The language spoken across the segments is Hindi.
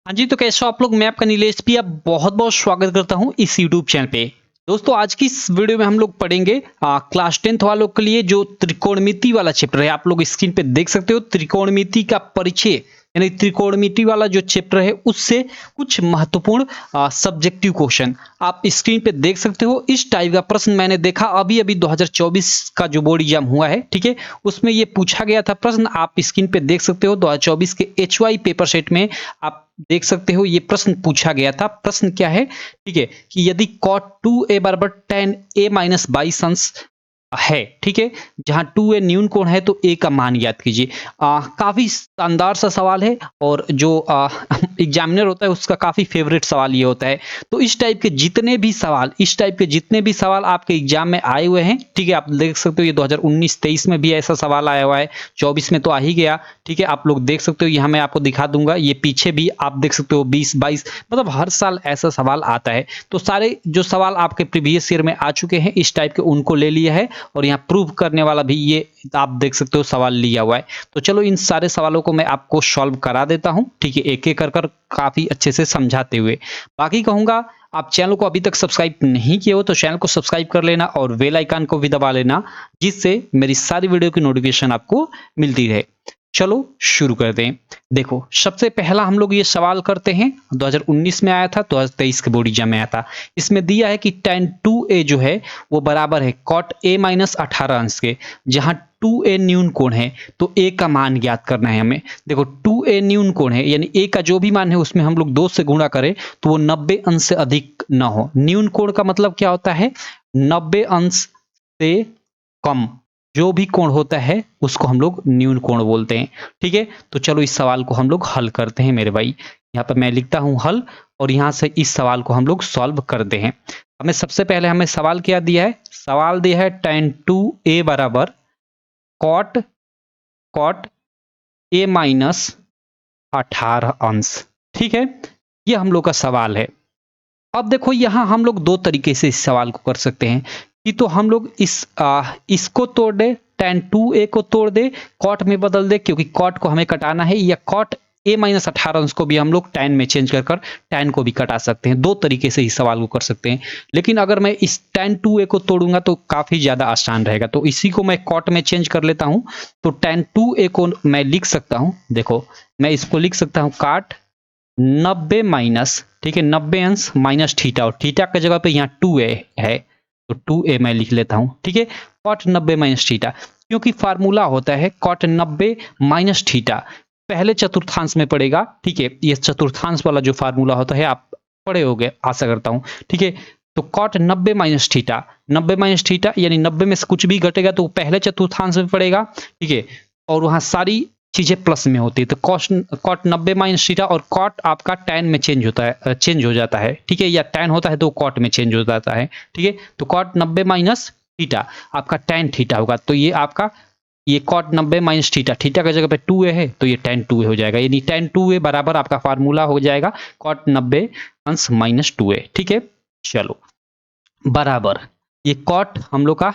हाँ जी, तो कैसे हो आप लोग? मैं आपका नीलेश भी आप बहुत-बहुत स्वागत करता हूँ इस यूट्यूब चैनल पे। दोस्तों आज की इस वीडियो में हम लोग पढ़ेंगे क्लास 10th वालों के लिए जो त्रिकोणमिति वाला चैप्टर है। आप लोग स्क्रीन पे देख सकते हो त्रिकोणमिति का परिचय यानी त्रिकोणमिति वाला जो चैप्टर है उससे कुछ महत्वपूर्ण सब्जेक्टिव क्वेश्चन आप स्क्रीन पे देख सकते हो। इस टाइप का प्रश्न मैंने देखा अभी-अभी 2024 का जो बोर्ड एग्जाम हुआ है, ठीक है? उसमें ये पूछा गया था प्रश्न आप स्क्रीन पे देख सकते हो 2024 के एचवाई पेपर सेट में आप देख सकते हो ये प्रश्न पूछा गया था। प्रश्न क्या है? ठीक है कि यदि cot 2a बराबर tan a माइनस 22 अंश है, ठीक है, जहां 2a न्यून कोण है तो a का मान ज्ञात कीजिए। काफी शानदार सा सवाल है और जो एग्जामिनर होता है उसका काफी फेवरेट सवाल ये होता है। तो इस टाइप के जितने भी सवाल आपके एग्जाम में आए हुए हैं, ठीक है, आप देख सकते हो ये 2019-23 में भी ऐसा सवाल आया हुआ है, 24 में तो आ ही गया, ठीक है, आप लोग देख सकते हो यहाँ मैं आपको दिखा दूंगा, ये पीछे भी आप देख सकते हो 20-22 मतलब हर साल ऐसा सवाल आता है। तो सारे जो सवाल आपके प्रीवियस ईयर में आ चुके हैं इस टाइप के उनको ले लिया है और यहाँ प्रूव करने वाला भी ये आप देख सकते हो सवाल लिया हुआ है। तो चलो इन सारे सवालों को मैं आपको सॉल्व करा देता हूँ, ठीक है, एक एक कर काफी अच्छे से समझाते हुए। बाकी कहूंगा आप चैनल को अभी तक सब्सक्राइब नहीं किए हो तो चैनल को सब्सक्राइब कर लेना और बेल आइकन को भी दबा लेना, जिससे मेरी सारी वीडियो की नोटिफिकेशन आपको मिलती रहे। चलो शुरू करते हैं। देखो सबसे पहला हम लोग ये सवाल करते हैं, 2019 में आया था, 2023 के बोर्ड एग्जाम में आया था। इसमें दिया है कि tan 2a जो है वो बराबर है cot a माइनस 18 अंश के, जहां 2a न्यून कोण है तो a का मान ज्ञात करना है हमें। देखो 2a न्यून कोण है यानी a का जो भी मान है उसमें हम लोग 2 से गुणा करें तो वो 90 अंश से अधिक ना हो। न्यून कोण का मतलब क्या होता है? 90 अंश से कम जो भी कोण होता है उसको हम लोग न्यून कोण बोलते हैं, ठीक है। तो चलो इस सवाल को हम लोग हल करते हैं मेरे भाई। यहाँ पर मैं लिखता हूं हल और यहाँ से इस सवाल को हम लोग सॉल्व करते हैं। हमें सबसे पहले हमें सवाल क्या दिया है? सवाल दिया है tan 2a बराबर cot cot a माइनस 18 अंश, ठीक है, ये हम लोग का सवाल है। अब देखो यहाँ हम लोग दो तरीके से इस सवाल को कर सकते हैं कि तो हम लोग इसको तोड़ दे, tan 2a को तोड़ दे, cot में बदल दे क्योंकि cot को हमें कटाना है, या cot a माइनस 18 अंश को भी हम लोग tan में चेंज कर tan को भी कटा सकते हैं। दो तरीके से इस सवाल को कर सकते हैं, लेकिन अगर मैं इस tan 2a को तोड़ूंगा तो काफी ज्यादा आसान रहेगा, तो इसी को मैं cot में चेंज कर लेता हूं। तो tan 2a को मैं लिख सकता हूं, देखो मैं इसको लिख सकता हूं काट 90 माइनस, ठीक है, 90 अंश माइनस थीटा, और थीटा की जगह पे यहाँ 2a है तो 2a मैं लिख लेता हूँ, ठीक है। कॉट 90 माइनस थीटा, क्योंकि फार्मूला होता है कॉट 90 माइनस थीटा, पहले चतुर्थांश में पड़ेगा, ठीक है, ये चतुर्थांश वाला जो फार्मूला होता है आप पढ़े होगे आशा करता हूँ, ठीक है। तो cot 90 minus theta, 90 minus theta यानी 90 में से कुछ भी घटेगा तो पहले चतुर्थांश में पड़ेगा, ठीक है, और वहां सारी चीजें प्लस में होती है। तो कॉट 90 माइनस थीटा और कॉट आपका tan में चेंज होता है, चेंज हो जाता है, ठीक है, या tan होता है तो कॉट में चेंज हो जाता है, ठीक है। तो कॉट 90 माइनस थीटा आपका tan थीटा होगा, तो ये आपका ये कॉट 90 माइनस थीटा, थीटा की जगह पे 2a है तो ये tan 2a हो जाएगा, यानी tan 2a बराबर आपका फार्मूला हो जाएगा कॉट 90 अंश माइनस 2a, ठीक है। चलो बराबर ये कॉट हम लोग का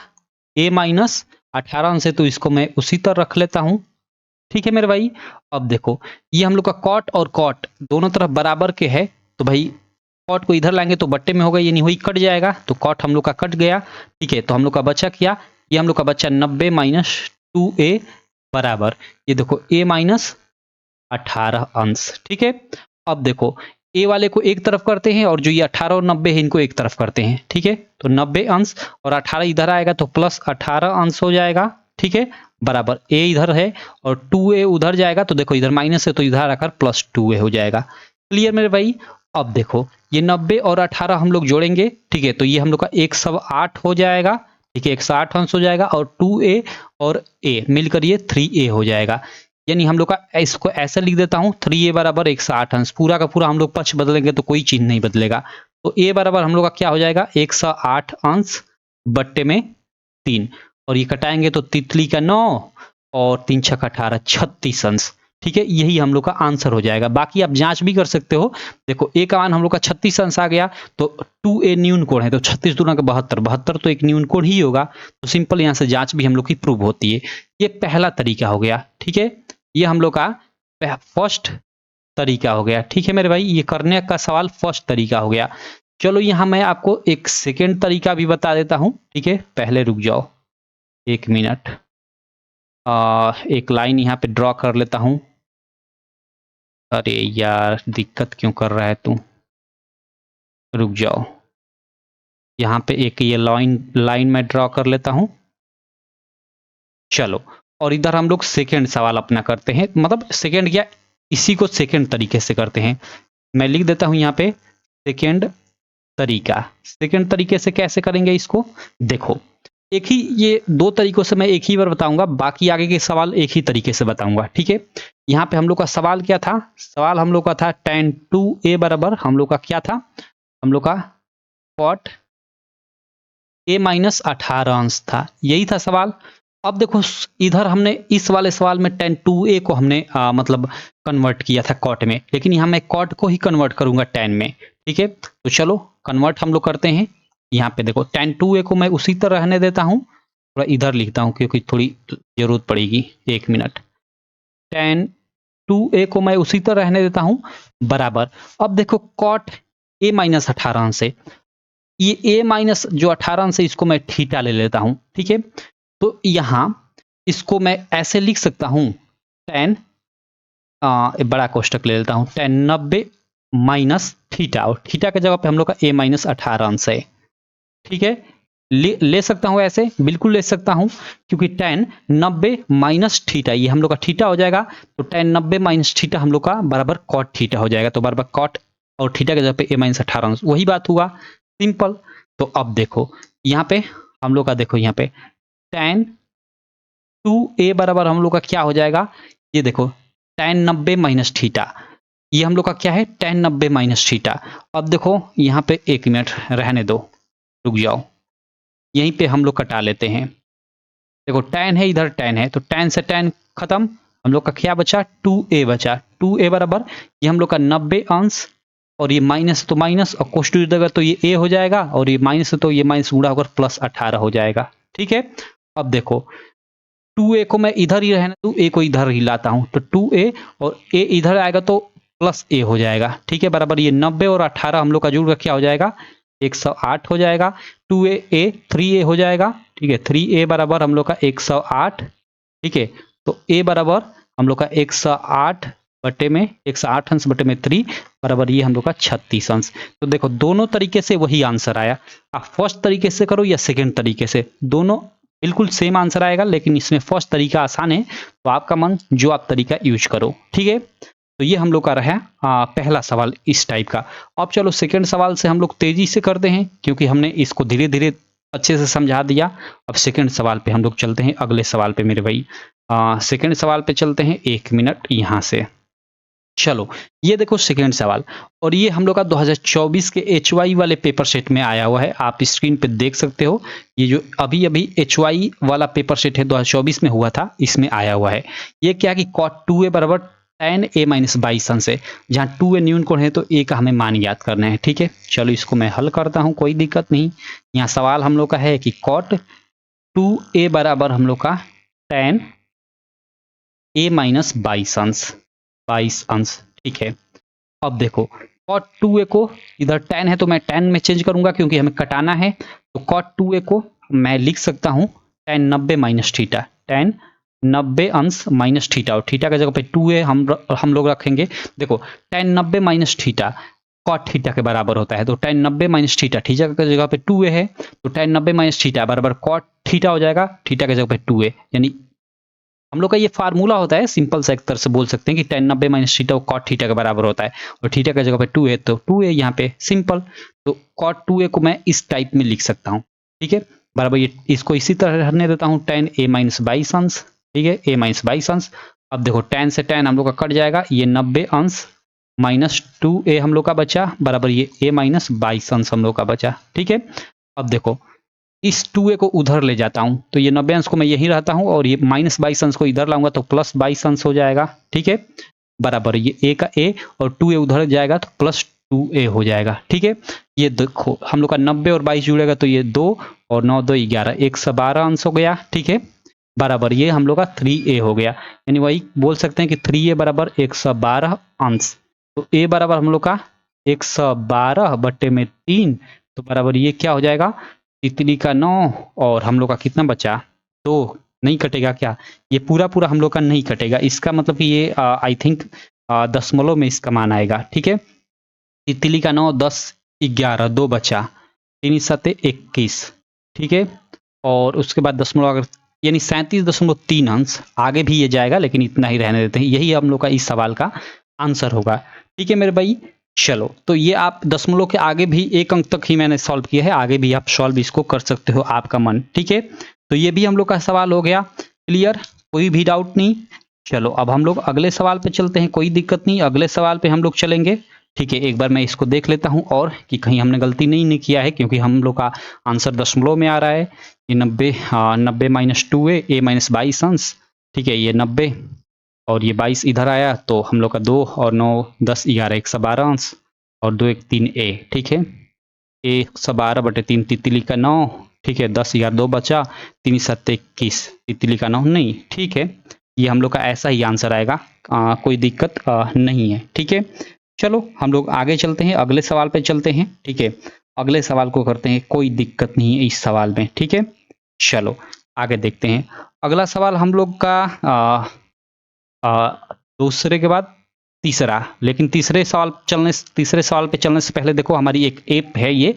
a माइनस 18 अंश है तो इसको मैं उसी तरह रख लेता हूं, ठीक है मेरे भाई। अब देखो ये हम लोग का कॉट और कॉट दोनों तरफ बराबर के है, तो भाई कॉट को इधर लाएंगे तो बट्टे में होगा, यानी वही कट जाएगा, तो कॉट हम लोग का कट गया, ठीक है। तो हम लोग का बचा क्या? ये हम लोग का बचा 90 माइनस 2a बराबर, ये देखो a माइनस 18 अंश, ठीक है। अब देखो ए वाले को एक तरफ करते हैं और जो ये 18 और 90 है इनको एक तरफ करते हैं, ठीक है। तो 90 अंश और 18 इधर आएगा तो प्लस 18 अंश हो जाएगा, ठीक है, बराबर ए इधर है और 2a उधर जाएगा तो देखो इधर माइनस है तो इधर आकर प्लस 2a हो जाएगा। क्लियर मेरे भाई? अब देखो ये 90 और 18 हम लोग जोड़ेंगे, ठीक है, तो ये हम लोग का 108 हो जाएगा, ठीक है, 108 अंश हो जाएगा और 2a और a मिलकर ये 3a हो जाएगा, यानी हम लोग का इसको ऐसा लिख देता हूं 3a बराबर 108 अंश, पूरा का पूरा हम लोग पक्ष बदलेंगे तो कोई चिन्ह नहीं बदलेगा, तो a बराबर हम लोग का क्या हो जाएगा 108 अंश बट्टे में 3, और ये कटाएंगे तो तितली का 9 और 3 छक 18 36 अंश, ठीक है, यही हम लोग का आंसर हो जाएगा। बाकी आप जांच भी कर सकते हो, देखो a का मान हम लोग का 36 अंश आ गया तो 2a न्यून कोण है तो 36 दूना का 72, 72 तो एक न्यून कोण ही होगा, तो सिंपल यहाँ से जांच भी हम लोग की प्रूव होती है। ये पहला तरीका हो गया, ठीक है, ये हम लोग का फर्स्ट तरीका हो गया। ठीक है मेरे भाई, ये करने का सवाल फर्स्ट तरीका हो गया। चलो यहाँ मैं आपको एक सेकेंड तरीका भी बता देता हूँ। ठीक है, पहले रुक जाओ 1 मिनट। एक लाइन यहाँ पे ड्रॉ कर लेता हूँ। अरे यार दिक्कत क्यों कर रहा है तू, रुक जाओ। यहाँ पे एक ये लाइन मैं ड्रॉ कर लेता हूँ। चलो, और इधर हम लोग सेकेंड सवाल अपना करते हैं, मतलब सेकेंड क्या, इसी को सेकेंड तरीके से करते हैं। मैं लिख देता हूं यहाँ पे सेकेंड तरीका। सेकेंड तरीके से कैसे करेंगे इसको, देखो एक ही, ये दो तरीकों से मैं एक ही बार बताऊंगा, बाकी आगे के सवाल एक ही तरीके से बताऊंगा। ठीक है, यहाँ पे हम लोग का सवाल क्या था, सवाल हम लोग का था tan 2a बराबर हम लोग का क्या था, हम लोग का cot a माइनस 18 अंश था, यही था सवाल। अब देखो इधर हमने इस वाले सवाल में tan 2a को हमने मतलब कन्वर्ट किया था कॉट में, लेकिन यहाँ मैं कॉट को ही कन्वर्ट करूंगा tan में। ठीक है, तो चलो कन्वर्ट हम लोग करते हैं। यहाँ पे देखो tan 2a को मैं उसी तरह रहने देता हूँ, थोड़ा इधर लिखता हूँ क्योंकि थोड़ी जरूरत पड़ेगी। 1 मिनट, tan 2a को मैं उसी तरह रहने देता हूँ बराबर। अब देखो cot a माइनस 18 अंश से, ये a माइनस जो 18 अंश है इसको मैं थीटा ले लेता हूँ। ठीक है, तो यहाँ इसको मैं ऐसे लिख सकता हूँ tan, बड़ा कोष्टक ले लेता हूँ, tan 90 माइनस थीटा, और थीटा की जगह पे हम लोग का a माइनस 18 अंश है। ठीक है, ले सकता हूँ ऐसे, बिल्कुल ले सकता हूँ, क्योंकि tan 90 माइनस थीटा ये हम लोग का थीटा हो जाएगा, तो tan 90 माइनस थीटा हम लोग का बराबर cot थीटा हो जाएगा, तो बराबर cot और थीटा की जगह पे a माइनस 18 अंश, वही बात हुआ, सिंपल। तो अब देखो यहाँ पे हम लोग का, देखो यहाँ पे tan 2a बराबर हम लोग का क्या हो जाएगा, ये देखो tan 90 माइनस थीटा, ये हम लोग का क्या है tan 90 माइनस थीटा। अब देखो यहाँ पे 1 मिनट रहने दो, रुक जाओ, यहीं पे हम लोग कटा लेते हैं। देखो tan है, इधर tan है, तो tan से tan खत्म, हम लोग का क्या बचा 2a बचा। 2a बराबर ये हम लोग का 90 अंश, और ये माइनस तो माइनस, और कोष्टक जुड़ेगा तो ये a हो जाएगा, और ये माइनस तो ये माइनस गुणा होकर प्लस 18 हो जाएगा। ठीक है, अब देखो 2a को मैं इधर ही रहने दूं, a को इधर ही लाता हूं, तो 2a और a इधर आएगा तो प्लस a हो जाएगा। ठीक है, बराबर ये 90 और 18 हम लोग का जुड़ कर क्या हो जाएगा 108 हो जाएगा। 2a 3a हो जाएगा। ठीक है, 3a बराबर हम लोग का 108। ठीक है, तो a बराबर हम लोग का 108 बटे में 108 अंश बटे में 3 बराबर ये हम लोग का 36 अंश। तो देखो दोनों तरीके से वही आंसर आया, आप फर्स्ट तरीके से करो या सेकेंड तरीके से, दोनों बिल्कुल सेम आंसर आएगा, लेकिन इसमें फर्स्ट तरीका आसान है, तो आपका मन जो आप तरीका यूज करो। ठीक है, तो ये हम लोग का रहा पहला सवाल इस टाइप का। अब चलो सेकंड सवाल से हम लोग तेजी से करते हैं, क्योंकि हमने इसको धीरे धीरे अच्छे से समझा दिया। अब सेकंड सवाल पे हम लोग चलते हैं, अगले सवाल पे मेरे भाई, सेकंड सवाल पे चलते हैं। 1 मिनट यहाँ से, चलो ये देखो सेकंड सवाल, और ये हम लोग का 2024 के HY वाले पेपर सेट में आया हुआ है, आप स्क्रीन पे देख सकते हो। ये जो अभी अभी HY वाला पेपर सेट है 2024 में हुआ था, इसमें आया हुआ है। ये क्या कि cot 2a बराबर tan a माइनस 22 अंश है, जहाँ 2a न्यून कोण है तो a का हमें मान याद करना है। ठीक है, चलो इसको मैं हल करता हूँ, कोई दिक्कत नहीं। यहाँ सवाल हम लोग का है कि cot 2a बराबर हम लोग का tan a माइनस 22 अंश, 22 अंश। ठीक है, अब देखो cot 2a को, इधर tan है तो मैं tan में चेंज करूंगा क्योंकि हमें कटाना है, तो cot 2a को मैं लिख सकता हूं tan 90 माइनस थीटा, tan 90 अंश माइनस थीटा, और थीटा की जगह पे 2a हम लोग रखेंगे। देखो tan 90 minus theta cot theta के बराबर होता है, तो tan 90 माइनस थीटा, थीटा की जगह पे 2a है, तो tan 90 माइनस थीटा बराबर cot थीटा हो जाएगा, थीटा की जगह पे 2a, यानी हम लोग का ये फार्मूला होता है, सिंपल सा एक तरह से बोल सकते हैं कि tan 90 minus theta cot theta के बराबर होता है, और थीटा की जगह पे 2 है तो 2 है यहाँ पे, सिंपल। तो cot 2a को मैं इस टाइप में लिख सकता हूँ। ठीक है, बराबर ये इसको इसी तरह रहने देता हूँ tan a माइनस 22 अंश। ठीक है, a माइनस 22 अंश। अब देखो tan से tan हम लोग का कट जाएगा, ये 90 अंश माइनस 2a हम लोग का बचा, बराबर ये a माइनस 22 अंश हम लोग का बचा। ठीक है, अब देखो इस 2a को उधर ले जाता हूं, तो ये 90 अंश को मैं यहीं रहता हूं, और ये माइनस 22 अंश को इधर लाऊंगा तो प्लस 22 अंश हो जाएगा। ठीक है, बराबर ये a का a और 2a उधर जाएगा तो प्लस 2a हो जाएगा। ठीक है, ये देखो हम लोग का 90 और 22 जुड़ेगा तो ये 2 और 9 2 11, 112 अंश हो गया। ठीक है, बराबर ये हम लोग का 3a हो गया, यानी वही बोल सकते हैं कि 3a बराबर 112 अंश। तो ए बराबर हम लोग का 112/3, तो बराबर ये क्या हो जाएगा, तितली का 9 और हम लोग का कितना बचा, 2। नहीं कटेगा क्या, ये पूरा पूरा हम लोग का नहीं कटेगा, इसका मतलब कि ये आई थिंक दशमलव में इसका मान आएगा। ठीक है, तितली का 9, 10, 11, 2 बचा, 3 सते 21। ठीक है, और उसके बाद दशमलव अगर यानी 37.3 अंश, आगे भी ये जाएगा लेकिन इतना ही रहने देते हैं, यही हम लोग का इस सवाल का आंसर होगा। ठीक है मेरे भाई, चलो तो ये आप दशमलव के आगे भी 1 अंक तक ही मैंने सॉल्व किया है, आगे भी आप सॉल्व इसको कर सकते हो, आपका मन। ठीक है, तो ये भी हम लोग का सवाल हो गया क्लियर, कोई भी डाउट नहीं। चलो अब हम लोग अगले सवाल पे चलते हैं, कोई दिक्कत नहीं, अगले सवाल पे हम लोग चलेंगे। ठीक है, एक बार मैं इसको देख लेता हूं और कि कहीं हमने गलती नहीं किया है, क्योंकि हम लोग का आंसर दशमलव में आ रहा है। ये 90 माइनस 2a, a माइनस 22 अंश। ठीक है, ये 90 और ये 22 इधर आया, तो हम लोग का 2 और 9, 10, 11, 112 अंश और 2, 1, 3a। ठीक है, 112/3 तितली का 9। ठीक है, 10, 11, 2 बचा, 3 7 21, तितली का 9 नहीं। ठीक है, ये हम लोग का ऐसा ही आंसर आएगा, कोई दिक्कत नहीं है। ठीक है, चलो हम लोग आगे चलते हैं, अगले सवाल पे चलते हैं। ठीक है, अगले सवाल को करते हैं, कोई दिक्कत नहीं है इस सवाल में। ठीक है, चलो आगे देखते हैं। अगला सवाल हम लोग का दूसरे के बाद तीसरा, लेकिन तीसरे सवाल पे चलने से पहले देखो हमारी एक ऐप है, ये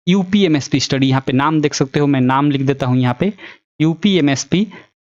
यूपीएमएसपी स्टडी, यहाँ पे नाम देख सकते हो, मैं नाम लिख देता हूँ यहाँ पे, यूपीएमएसपी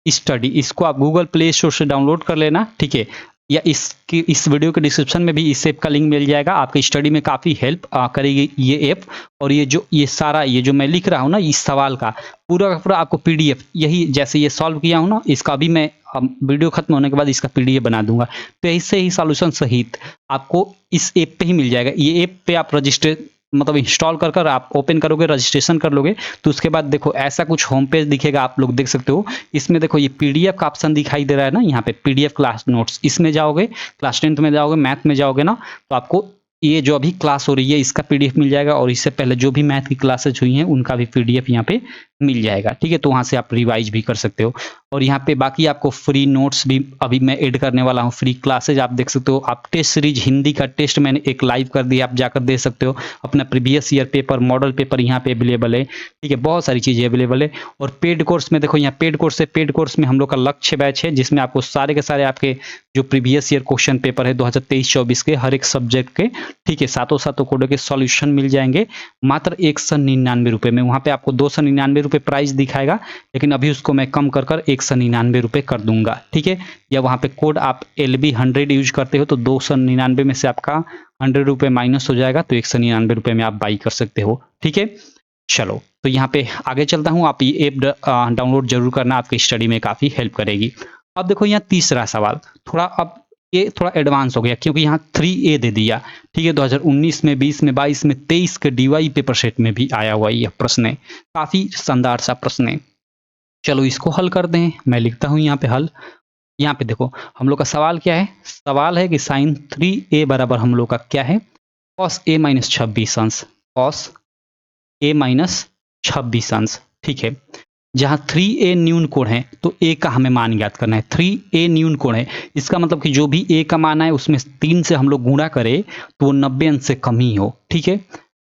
स्टडी। इसको आप गूगल प्ले स्टोर से डाउनलोड कर लेना। ठीक है, या इस वीडियो के डिस्क्रिप्शन में भी इस ऐप का लिंक मिल जाएगा, आपकी स्टडी में काफ़ी हेल्प करेगी ये ऐप। और ये सारा ये जो मैं लिख रहा हूँ ना, इस सवाल का पूरा का पूरा आपको पीडीएफ, यही जैसे ये सॉल्व किया हूँ ना, इसका भी मैं वीडियो खत्म होने के बाद इसका पीडीएफ बना दूंगा, तो इससे ही सॉल्यूशन सहित आपको इस ऐप पे ही मिल जाएगा। ये ऐप पे आप रजिस्टर मतलब इंस्टॉल कर आप ओपन करोगे, रजिस्ट्रेशन कर लोगे, तो उसके बाद देखो ऐसा कुछ होम पेज दिखेगा, आप लोग देख सकते हो। इसमें देखो ये पीडीएफ का ऑप्शन दिखाई दे रहा है ना, यहाँ पे पीडीएफ क्लास नोट्स, इसमें जाओगे, क्लास 10th में जाओगे, मैथ में जाओगे ना, तो आपको ये जो अभी क्लास हो रही है इसका पीडीएफ मिल जाएगा, और इससे पहले जो भी मैथ की क्लासेज हुई हैं उनका भी पीडीएफ यहाँ पे मिल जाएगा। ठीक है, तो वहाँ से आप रिवाइज भी कर सकते हो। और यहाँ पे बाकी आपको फ्री नोट्स भी अभी मैं ऐड करने वाला हूँ, फ्री क्लासेज आप देख सकते हो। आप टेस्ट सीरीज हिंदी का टेस्ट मैंने एक लाइव कर दिया, आप जाकर दे सकते हो। अपना previous year paper, model paper यहाँ पे अवेलेबल है। ठीक है, बहुत सारी चीज़ें अवेलेबल है। और पेड कोर्स में देखो, यहाँ पेड कोर्स है, पेड कोर्स में हम लोग का लक्ष्य बैच है, जिसमें आपको सारे के सारे आपके जो प्रीवियस ईयर क्वेश्चन पेपर है 2023-24 के हर एक सब्जेक्ट के, ठीक है, सातों कोडों के सॉल्यूशन मिल जाएंगे मात्र 199 रुपये में। वहाँ पे आपको 299 रुपये प्राइस दिखाएगा, लेकिन अभी उसको मैं कम कर 199 रुपये कर दूंगा। ठीक है, या वहाँ पे कोड आप LB100 यूज करते हो तो 299 में से आपका 100 रुपये माइनस हो जाएगा, तो 199 रुपये में आप बाई कर सकते हो। ठीक है, चलो तो यहाँ पे आगे चलता हूँ, आप ये ऐप डाउनलोड जरूर करना, आपकी स्टडी में काफ़ी हेल्प करेगी। अब देखो यहाँ तीसरा सवाल, अब ये थोड़ा एडवांस हो गया, क्योंकि यहाँ 3A दे दिया। ठीक है, 2019 में, 20 में, 22 में, 23 के DY पेपर सेट में भी आया हुआ यह प्रश्न है, काफ़ी शानदार सा प्रश्न है। चलो इसको हल कर दें, मैं लिखता हूँ यहाँ पे हल। यहाँ पे देखो हम लोग का सवाल क्या है, सवाल है कि साइन 3A बराबर हम लोग का क्या है, कॉस A माइनस 26 अंश, कॉस A माइनस 26 अंश। ठीक है, जहाँ 3A न्यून कोण है तो A का हमें मान ज्ञात करना है। 3A न्यून कोण है, इसका मतलब कि जो भी A का मान है उसमें 3 से हम लोग गुणा करें तो वो 90 अंश से कम ही हो। ठीक है,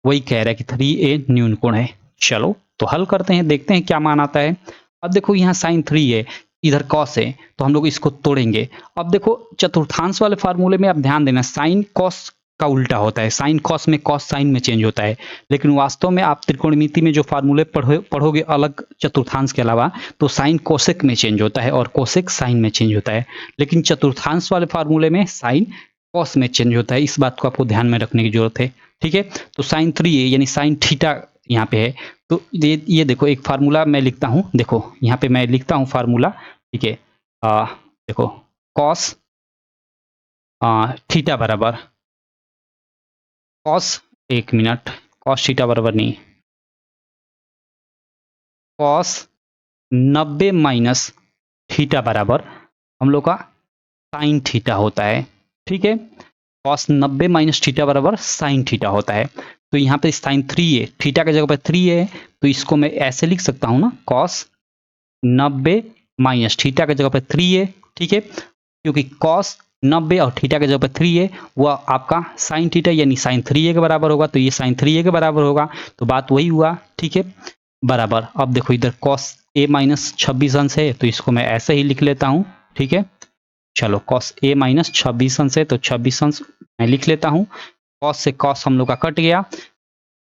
वही कह रहा है कि 3A न्यून कोण है। चलो तो हल करते हैं, देखते हैं क्या मान आता है। अब देखो यहाँ साइन 3 है, इधर कॉस है, तो हम लोग इसको तोड़ेंगे। अब देखो चतुर्थांश वाले फार्मूले में आप ध्यान देना, साइन कॉस का उल्टा होता है, साइन कॉस में कॉस साइन में चेंज होता है, लेकिन वास्तव में आप त्रिकोणमिति में जो फार्मूले पढ़ोगे अलग चतुर्थांश के अलावा, तो साइन कोसेक में चेंज होता है और कोसेक साइन में चेंज होता है, लेकिन चतुर्थांश वाले फार्मूले में साइन कॉस में चेंज होता है। इस बात को आपको ध्यान में रखने की जरूरत है। ठीक है, तो साइन 3A यानी साइन थीटा यहाँ पे है, तो ये देखो एक फार्मूला मैं लिखता हूँ, देखो यहाँ पे मैं लिखता हूँ फार्मूला। ठीक है, देखो कॉस थीटा बराबर कॉस, एक मिनट, कॉस थीटा बराबर नहीं, कॉस 90 माइनस थीटा बराबर हम लोग का साइन थीटा होता है। ठीक है, कॉस 90 माइनस थीटा बराबर साइन थीटा होता है। तो यहाँ पे साइन 3A, थीटा की जगह पे 3A है, तो इसको मैं ऐसे लिख सकता हूँ ना, कॉस 90 माइनस थीटा की जगह पे 3A। ठीक है, क्योंकि कॉस 90 और थीटा के जगह पे 3a, वो आपका साइन थीटा यानी साइन 3a के बराबर होगा, तो ये साइन 3a के बराबर होगा, तो बात वही हुआ, ठीक है, बराबर। अब देखो इधर cos a माइनस 26 अंश है, तो इसको मैं ऐसे ही लिख लेता हूँ, ठीक है। चलो cos a माइनस 26 अंश है, तो 26 अंश मैं लिख लेता हूँ। cos से cos हम लोग का कट गया,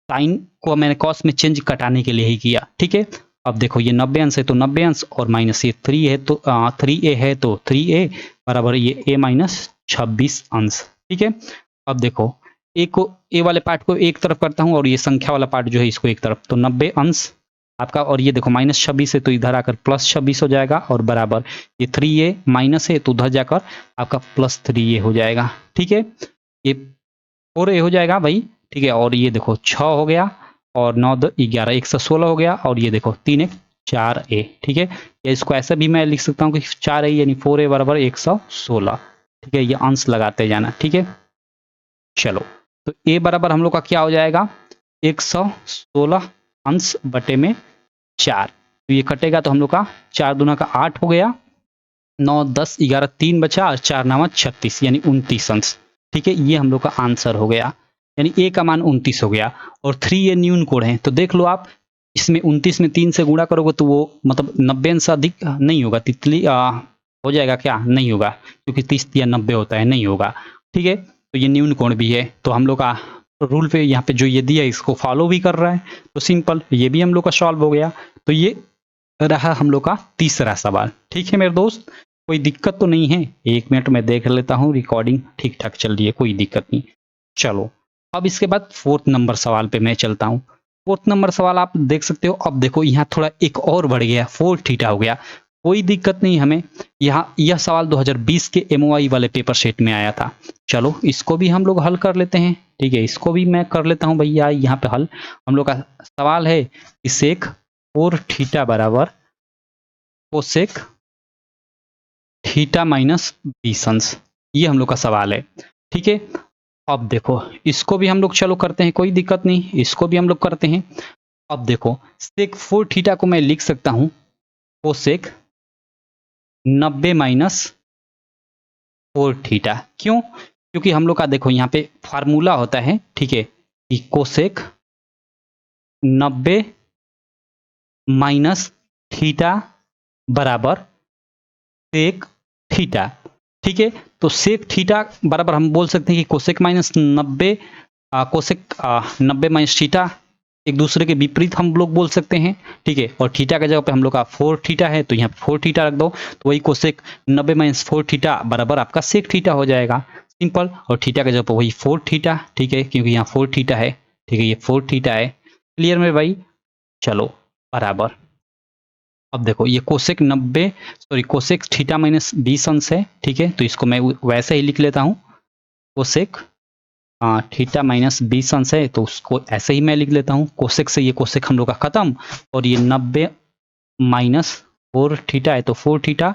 साइन को मैंने cos में चेंज कटाने के लिए ही किया, ठीक है। अब देखो ये 90 अंश है तो 90 अंश, और माइनस ये 3 है तो 3a है तो 3a बराबर ये a माइनस 26 अंश, ठीक है। अब देखो a को, a वाले पार्ट को एक तरफ करता हूँ और ये संख्या वाला पार्ट जो है इसको एक तरफ, तो 90 अंश आपका, और ये देखो माइनस 26 है तो इधर आकर प्लस 26 हो जाएगा, और बराबर ये 3a माइनस है तो उधर जाकर आपका प्लस 3a हो जाएगा, ठीक है। ये 4a हो जाएगा भाई, ठीक है। और ये देखो 6 हो गया, और 9 2 11 116 हो गया, और ये देखो 3 1 4a, ठीक है। या इसको ऐसा भी मैं लिख सकता हूँ कि 4a यानी 4a बराबर 116, ठीक है। ये अंश लगाते जाना, ठीक है। चलो तो a बराबर हम लोग का क्या हो जाएगा, 116 अंश बटे में 4, तो ये कटेगा तो हम लोग का 4 दूना का 8 हो गया, 9 10 11 3 बचा, और 4 9 36 यानी 29 अंश, ठीक है। ये हम लोग का आंसर हो गया, यानी a का मान 29 हो गया। और 3a न्यून कोण है, तो देख लो आप, इसमें 29 में 3 से गुणा करोगे तो वो मतलब 90 अंश से अधिक नहीं होगा, तितली हो जाएगा क्या, नहीं होगा, क्योंकि 30 या 90 होता है, नहीं होगा, ठीक है। तो ये न्यून कोण भी है, तो हम लोग का रूल पे यहाँ पे जो ये दिया इसको फॉलो भी कर रहा है, तो सिंपल ये भी हम लोग का सॉल्व हो गया। तो ये रहा हम लोग का तीसरा सवाल, ठीक है मेरे दोस्त। कोई दिक्कत तो नहीं है, 1 मिनट में देख लेता हूँ, रिकॉर्डिंग ठीक ठाक चल रही है, कोई दिक्कत नहीं। चलो अब इसके बाद 4th नंबर सवाल पे मैं चलता हूँ। 4th नंबर सवाल आप देख सकते हो, अब देखो यहाँ थोड़ा एक और बढ़ गया, 4 थीटा हो गया, कोई दिक्कत नहीं हमें। यहाँ यह सवाल 2020 के MOI वाले पेपर सेट में आया था। चलो इसको भी हम लोग हल कर लेते हैं, ठीक है। इसको भी मैं कर लेता हूँ भैया यहाँ पे हल। हम लोग का सवाल है कि सेक 4 थीटा बराबर कोसेक थीटा माइनस 20 अंश, ये हम लोग का सवाल है, ठीक है। अब देखो इसको भी हम लोग चलो करते हैं, कोई दिक्कत नहीं, इसको भी हम लोग करते हैं। अब देखो सेक 4 थीटा को मैं लिख सकता हूं कोसेक 90 माइनस 4 थीटा, क्यों, क्योंकि हम लोग का देखो यहाँ पे फार्मूला होता है, ठीक है, कि कोसेक 90 माइनस थीटा बराबर सेक थीटा, ठीक है। तो सेक थीटा बराबर हम बोल सकते हैं कि cosec minus 90, cosec 90 minus theta, एक दूसरे के विपरीत हम लोग बोल सकते हैं, ठीक है। और थीटा के जगह पे हम लोग का 4 थीटा है, तो यहाँ 4 थीटा रख दो, तो वही कोसेक 90 माइनस 4 थीटा बराबर आपका सेक थीटा हो जाएगा, सिंपल। और थीटा के जगह पे वही 4 थीटा, ठीक है, क्योंकि यहाँ 4 थीटा है, ठीक है, ये 4 थीटा है, क्लियर मेरे भाई। चलो बराबर, अब देखो ये cosec 90 sorry cosec theta minus 20 अंश है, ठीक है, तो इसको मैं वैसे ही लिख लेता हूँ, कोसेक थीटा माइनस 20 अंश है, तो उसको ऐसे ही मैं लिख लेता हूँ। कोसेक से ये कोसेक हम लोग का खत्म, और ये 90 माइनस 4 थीटा है, तो 4 थीटा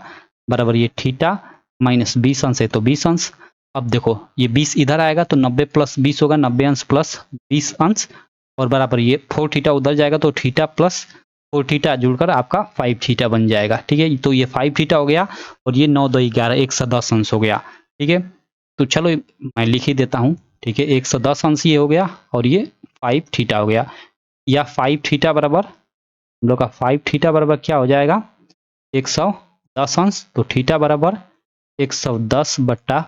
बराबर ये थीटा माइनस 20 अंश है, तो 20 अंश। अब देखो ये 20 इधर आएगा तो 90 प्लस 20 होगा, 90 अंश प्लस 20 अंश, और बराबर ये 4 थीटा उधर जाएगा तो थीटा प्लस 4 थीटा जुड़कर आपका 5 थीटा बन जाएगा, ठीक है। तो ये 5 थीटा हो गया, और ये 9 2 11 110 अंश हो गया, ठीक है। तो चलो मैं लिख ही देता हूँ, ठीक है, 110 अंश ये हो गया, और ये 5 थीटा हो गया, या 5 थीटा बराबर हम लोग का 5 थीटा बराबर क्या हो जाएगा, 110 अंश, तो थीटा बराबर 110 बट्टा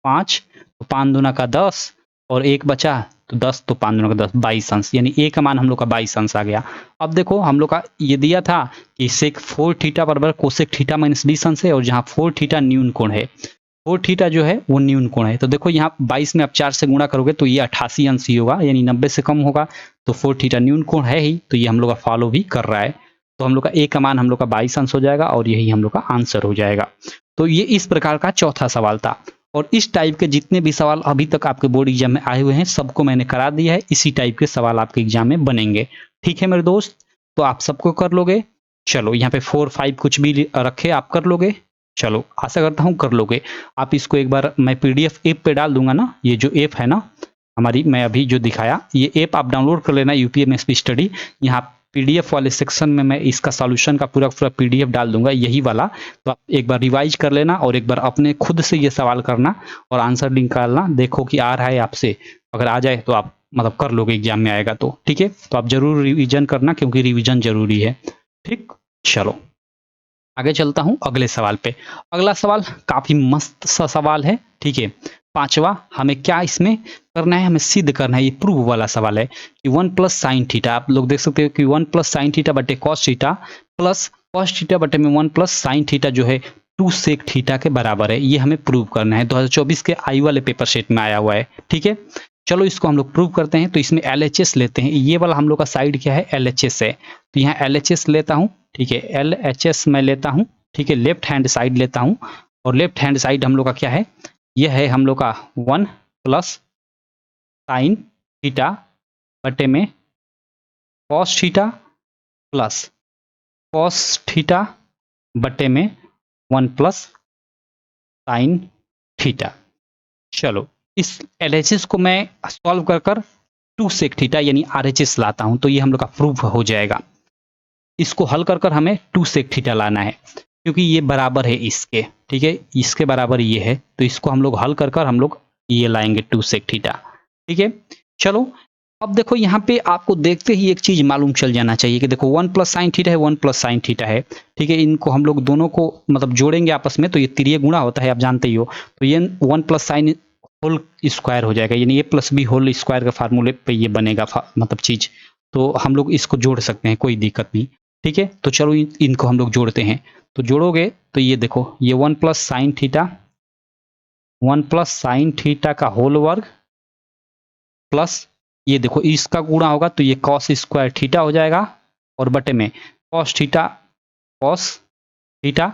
5, तो 5 दूना का 10, और एक बचा तो 10, तो 5 दूना का 10, 22 अंश, यानी ए का मान हम लोग का 22 अंश आ गया। अब देखो हम लोग का ये दिया था कि सेक 4 थीटा बराबर कोसेक थीटा माइनस 20 अंश है, और जहाँ 4 थीटा न्यून कोण है, 4 थीटा जो है वो न्यून कोण है, तो देखो यहाँ 22 में आप 4 से गुणा करोगे तो ये 88 अंश ही होगा, यानी 90 से कम होगा, तो 4 थीटा न्यून कोण है ही, तो ये हम लोग का फॉलो भी कर रहा है, तो हम लोग का ए का मान हम लोग का 22 अंश हो जाएगा, और यही हम लोग का आंसर हो जाएगा। तो ये इस प्रकार का चौथा सवाल था, और इस टाइप के जितने भी सवाल अभी तक आपके बोर्ड एग्जाम में आए हुए हैं सबको मैंने करा दिया है, इसी टाइप के सवाल आपके एग्जाम में बनेंगे, ठीक है मेरे दोस्त। तो आप सबको कर लोगे, चलो यहाँ पे 4 5 कुछ भी रखे आप कर लोगे, चलो आशा करता हूँ कर लोगे आप। इसको एक बार मैं PDF ऐप पे डाल दूंगा ना, ये जो ऐप है ना हमारी, मैं अभी जो दिखाया ये ऐप आप डाउनलोड कर लेना, UPMSP स्टडी, यहाँ पीडीएफ वाले सेक्शन में मैं इसका सॉल्यूशन का पूरा पूरा पीडीएफ डाल दूंगा, यही वाला। तो आप एक बार रिवाइज कर लेना और एक बार अपने खुद से ये सवाल करना और आंसर निकालना, देखो कि आ रहा है आपसे। अगर आ जाए तो आप मतलब कर लोगे, एग्जाम में आएगा तो ठीक है। तो आप जरूर रिवीजन करना, क्योंकि रिवीजन जरूरी है। ठीक, चलो आगे चलता हूं अगले सवाल पे। अगला सवाल काफी मस्त सा सवाल है, ठीक है। पांचवा, हमें क्या इसमें करना है, हमें सिद्ध करना है। ये प्रूव वाला सवाल है कि 1 प्लस साइन थीटा, आप लोग देख सकते हो कि 1 प्लस साइन थीटा बटे cos theta plus cos theta बटे में 1 प्लस साइन थीटा जो है 2 सेक थीटा के बराबर है। ये हमें प्रूव करना है, 2024 के आई वाले पेपर सेट में आया हुआ है, ठीक है। चलो इसको हम लोग प्रूव करते हैं। तो इसमें LHS लेते हैं, ये वाला हम लोग का साइड क्या है, LHS है। तो यहाँ LHS लेता हूँ, ठीक है, LHS मैं लेता हूँ, ठीक है। लेफ्ट हैंड साइड लेता हूँ, और लेफ्ट हैंड साइड हम लोग का क्या है, यह है हम लोग का 1 प्लस साइन थीटा बटे में cos theta plus cos theta बटे में 1 प्लस साइन थीटा। चलो इस LHS को मैं सॉल्व कर कर 2 सेक थीटा यानी RHS लाता हूं, तो ये हम लोग का प्रूफ हो जाएगा। इसको हल कर कर हमें 2 सेक थीटा लाना है, क्योंकि ये बराबर है इसके, ठीक है, इसके बराबर ये है। तो इसको हम लोग हल कर कर हम लोग ये लाएंगे 2 सेक थीटा, ठीक है। चलो अब देखो यहाँ पे आपको देखते ही एक चीज मालूम चल जाना चाहिए कि देखो 1 प्लस साइन थीटा है, 1 प्लस साइन थीटा है, ठीक है। इनको हम लोग दोनों को मतलब जोड़ेंगे आपस में, तो ये तिर्यक गुणा होता है, आप जानते ही हो। तो ये 1 प्लस साइन होल स्क्वायर हो जाएगा, यानी a plus B whole square के फार्मूले पे ये बनेगा मतलब चीज। तो हम लोग इसको जोड़ सकते हैं, कोई दिक्कत नहीं, ठीक है। तो चलो इनको हम लोग जोड़ते हैं। तो जोड़ोगे तो ये देखो, ये 1 plus sine theta, 1 plus sine theta का होल वर्ग प्लस ये देखो इसका गुणा होगा तो ये कॉस स्क्वायर थीटा हो जाएगा, और बटे में कॉस थीटा कॉस थीटा,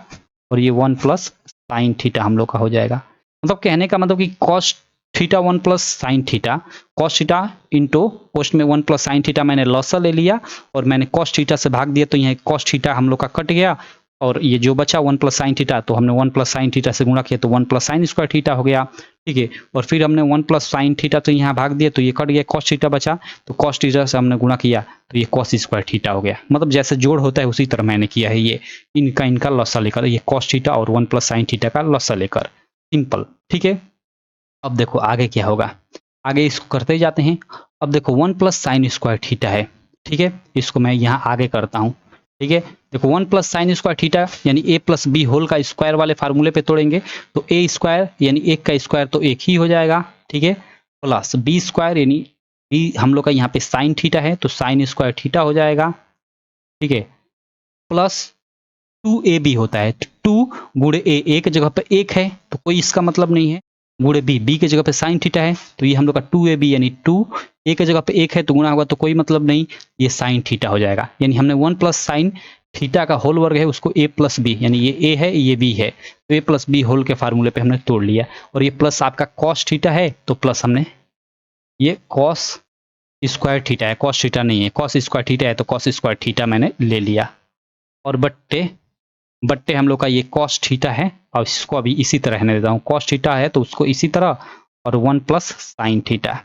और ये 1 प्लस साइन थीटा हम लोग का हो जाएगा। मतलब कहने का मतलब कि cos theta 1 plus sine theta, cos theta into post में 1 प्लस साइन थीटा मैंने लॉसा ले लिया, और मैंने कॉस थीटा से भाग दिया, तो यहाँ कॉस थीटा हम लोग का कट गया, और ये जो बचा 1 प्लस साइन थीटा, तो हमने 1 प्लस साइन थीटा से गुणा किया, तो 1 प्लस साइन स्क्वायर थीटा हो गया, ठीक है। और फिर हमने 1 प्लस साइन थीटा तो यहाँ भाग दिया, तो ये कट गया, कॉस थीटा बचा, तो कॉस थीटा से हमने गुणा किया, तो ये कॉस स्क्वायर थीटा हो गया। मतलब जैसे जोड़ होता है उसी तरह मैंने किया है, ये इनका लॉसा लेकर, ये कॉस थीटा और 1 प्लस साइन थीटा का लॉसा लेकर, सिंपल, ठीक है। अब देखो आगे क्या होगा, आगे इसको करते जाते हैं। अब देखो 1 प्लस साइन स्क्वायर थीटा है, ठीक है, इसको मैं यहाँ आगे करता हूँ, ठीक है। देखो 1 प्लस साइन स्क्वायर थीटा यानी a प्लस बी होल का स्क्वायर वाले फार्मूले पे तोड़ेंगे, तो a स्क्वायर यानी 1 का स्क्वायर तो 1 ही हो जाएगा, ठीक है, प्लस b स्क्वायर यानी b हम लोग का यहाँ पे साइन थीटा है, तो साइन स्क्वायर थीटा हो जाएगा, ठीक है, प्लस 2ab होता है, 2 गुणे a की जगह पे 1 है तो कोई इसका मतलब नहीं है, गुणे b की जगह पे साइन थीटा है, तो ये हम लोग का 2ab यानी 2 a की जगह पे 1 है तो गुणा होगा, तो कोई मतलब नहीं, ये साइन थीटा हो जाएगा। यानी हमने 1 प्लस साइन थीटा का होल वर्ग है उसको a प्लस बी, यानी ये a है ये b है, तो a प्लस बी होल के फार्मूले पे हमने तोड़ लिया, और ये प्लस आपका कॉस थीटा है, तो प्लस हमने ये कॉस स्क्वायर थीटा है, कॉस थीटा नहीं है, कॉस स्क्वायर थीटा है, तो कॉस स्क्वायर थीटा मैंने ले लिया, और बट्टे हम लोग का ये कॉस थीटा है, और इसको अभी इसी तरह रहने देता हूँ, कॉस थीटा है तो उसको इसी तरह, और 1 प्लस साइन थीटा।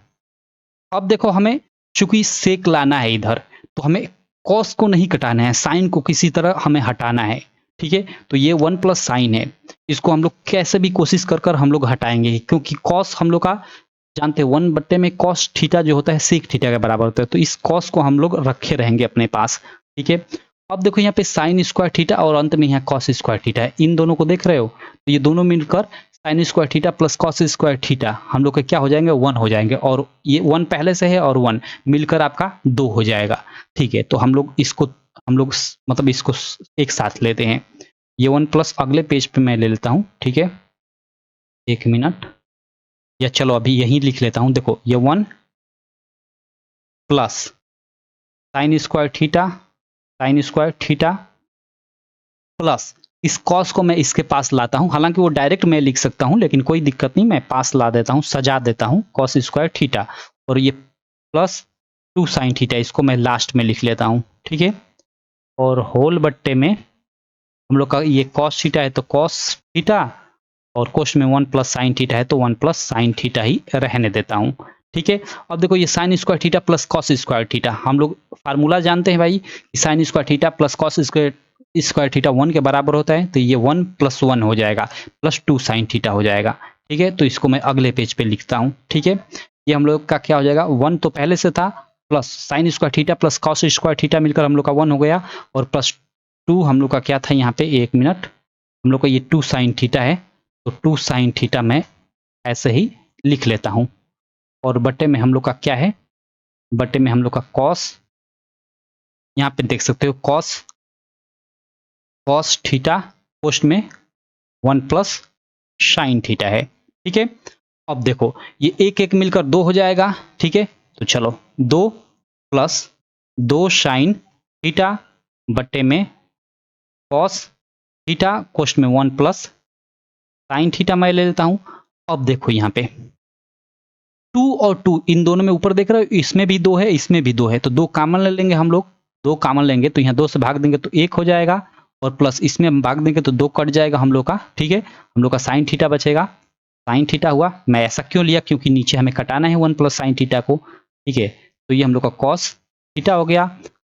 अब देखो हमें चूंकि सेक लाना है इधर, तो हमें कॉस को नहीं कटाना है, साइन को किसी तरह हमें हटाना है, ठीक है। तो ये 1 प्लस साइन है, इसको हम लोग कैसे भी कोशिश कर कर हम लोग हटाएंगे, क्योंकि कॉस हम लोग का जानते हैं 1 बट्टे में कॉस थीटा जो होता है सेक थीटा के बराबर होता है, तो इस कॉस को हम लोग रखे रहेंगे अपने पास, ठीक है। अब देखो यहाँ पे साइन स्क्वायर थीटा और अंत में यहाँ कॉस स्क्वायर थीटा है, इन दोनों को देख रहे हो, तो ये दोनों मिलकर sine square theta plus cos square theta हम लोग के क्या हो जाएंगे, 1 हो जाएंगे, और ये 1 पहले से है और 1 मिलकर आपका 2 हो जाएगा, ठीक है। तो हम लोग मतलब इसको एक साथ लेते हैं, ये 1 प्लस अगले पेज पे मैं ले लेता हूँ, ठीक है, 1 मिनट, या चलो अभी यही लिख लेता हूँ। देखो ये 1 plus sine square theta plus इस कॉस को मैं इसके पास लाता हूं, हालांकि वो डायरेक्ट मैं लिख सकता हूं, लेकिन कोई दिक्कत नहीं, मैं पास ला देता हूं, सजा देता हूं, कॉस स्क्वायर थीटा, और ये प्लस 2 साइन थीटा, इसको मैं लास्ट में लिख लेता हूं, ठीक है। और होल बट्टे में हम लोग का ये कॉस थीटा है तो कॉस थीटा, और कोष्ट में 1 प्लस साइन थीटा है तो 1 प्लस साइन थीटा ही रहने देता हूं, ठीक है। अब देखो ये sine square theta plus cos square theta, हम लोग फार्मूला जानते हैं भाई कि sine square theta plus cos square theta 1 के बराबर होता है, तो ये 1 + 1 हो जाएगा प्लस 2 साइन थीटा हो जाएगा। ठीक है, तो इसको मैं अगले पेज पे लिखता हूँ। ठीक है, ये हम लोग का क्या हो जाएगा, 1 तो पहले से था, plus sine square theta plus cos square theta मिलकर हम लोग का 1 हो गया, और प्लस 2 हम लोग का क्या था यहाँ पे, 1 मिनट, हम लोग का ये 2 साइन थीटा है, तो 2 साइन थीटा मैं ऐसे ही लिख लेता हूँ। और बटे में हम लोग का क्या है, बटे में हम लोग का कॉस, यहाँ पे देख सकते हो कॉस थीटा पोस्ट में 1 प्लस साइन थीटा है। ठीक है, अब देखो ये एक एक मिलकर 2 हो जाएगा। ठीक है, तो चलो 2 प्लस 2 साइन थीटा बटे में कॉस थीटा कोष्ट में 1 प्लस साइन थीटा मैं ले लेता हूं। अब देखो यहाँ पे 2 और 2 इन दोनों में ऊपर देख रहे हो, इसमें भी 2 है, इसमें भी 2 है, तो 2 कॉमन ले लेंगे हम लोग, 2 कॉमन लेंगे तो यहाँ 2 से भाग देंगे तो 1 हो जाएगा, और प्लस इसमें हम भाग देंगे तो 2 कट जाएगा हम लोग का। ठीक है, हम लोग का साइन थीटा बचेगा, साइन थीटा हुआ। मैं ऐसा क्यों लिया, क्योंकि नीचे हमें कटाना है 1 प्लस साइन थीटा को। ठीक है, तो ये हम लोग का कॉस थीटा हो गया,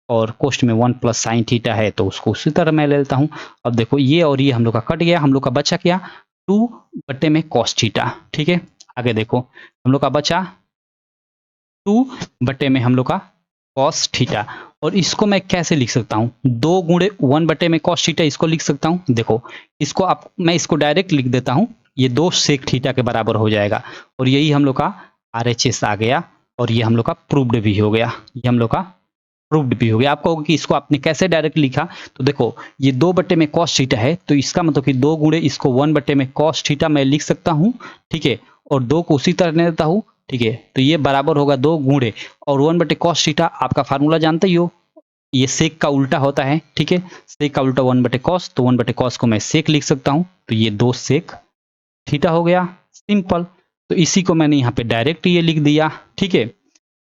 और कोष्ट में 1 प्लस साइन थीटा है, तो उसको उसी तरह मैं ले लेता हूँ। अब देखो ये और ये हम लोग का कट गया, हम लोग का बचा क्या, 2 बटे में कॉस थीटा। ठीक है, आगे देखो हम लोग का बचा 2 बटे में हम लोग का कॉस थीटा, और इसको मैं कैसे लिख सकता हूँ, 2 गुणे 1 बटे में कॉस थीटा, इसको लिख सकता हूँ। देखो इसको आप, मैं इसको डायरेक्ट लिख देता हूँ, ये 2 सेक थीटा के बराबर हो जाएगा, और यही हम लोग का RHS आ गया, और ये हम लोग का प्रूव्ड भी हो गया, ये हम लोग का प्रूव्ड भी हो गया। आप कहोगे कि इसको आपने कैसे डायरेक्ट लिखा, तो देखो ये 2 बटे में कॉस थीटा है, तो इसका मतलब कि 2 गुणे इसको 1 बटे में कॉस थीटा मैं लिख सकता हूँ। ठीक है, और 2 को उसी तरह लेता हूँ। ठीक है, तो ये बराबर होगा 2 गुणे और 1 बटे कॉस थीटा, आपका फार्मूला जानते ही हो, ये सेक का उल्टा होता है। ठीक है, सेक का उल्टा 1 बटे कॉस, तो 1 बटे कॉस को मैं सेक लिख सकता हूँ, तो ये 2 सेक थीटा हो गया, सिंपल। तो इसी को मैंने यहाँ पे डायरेक्ट ये लिख दिया। ठीक है,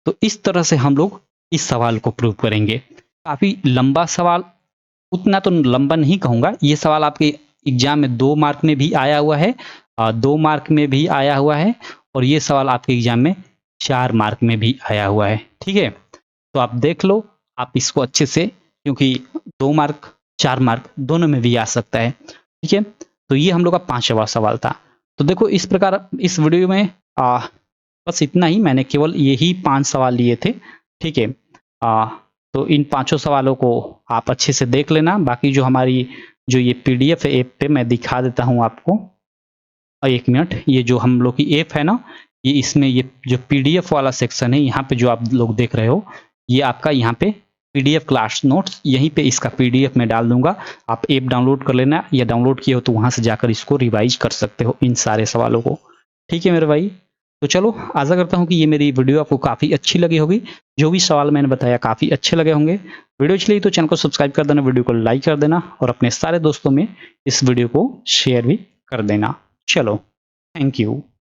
तो इस तरह से हम लोग इस सवाल को प्रूव करेंगे। काफी लंबा सवाल, उतना तो लंबा नहीं कहूंगा, ये सवाल आपके एग्जाम में 2 मार्क में भी आया हुआ है, 2 मार्क में भी आया हुआ है, और ये सवाल आपके एग्जाम में 4 मार्क में भी आया हुआ है। ठीक है, तो आप देख लो, आप इसको अच्छे से, क्योंकि 2 मार्क 4 मार्क दोनों में भी आ सकता है। ठीक है, तो ये हम लोग का 5वां सवाल था। तो देखो इस प्रकार इस वीडियो में बस इतना ही, मैंने केवल यही 5 सवाल लिए थे। ठीक है, तो इन 5 सवालों को आप अच्छे से देख लेना। बाकी जो हमारी जो ये PDF ऐप पे मैं दिखा देता हूँ आपको, 1 मिनट, ये जो हम लोग की ऐप है ना, ये इसमें ये जो PDF वाला सेक्शन है, यहाँ पे जो आप लोग देख रहे हो, ये आपका यहाँ पे PDF क्लास नोट्स, यहीं पे इसका PDF मैं डाल दूंगा, आप ऐप डाउनलोड कर लेना, या डाउनलोड किए हो तो वहां से जाकर इसको रिवाइज कर सकते हो इन सारे सवालों को। ठीक है मेरे भाई, तो चलो आशा करता हूँ कि ये मेरी वीडियो आपको काफ़ी अच्छी लगी होगी, जो भी सवाल मैंने बताया काफ़ी अच्छे लगे होंगे। वीडियो अच्छी लगी तो चैनल को सब्सक्राइब कर देना, वीडियो को लाइक कर देना, और अपने सारे दोस्तों में इस वीडियो को शेयर भी कर देना। चलो, थैंक यू।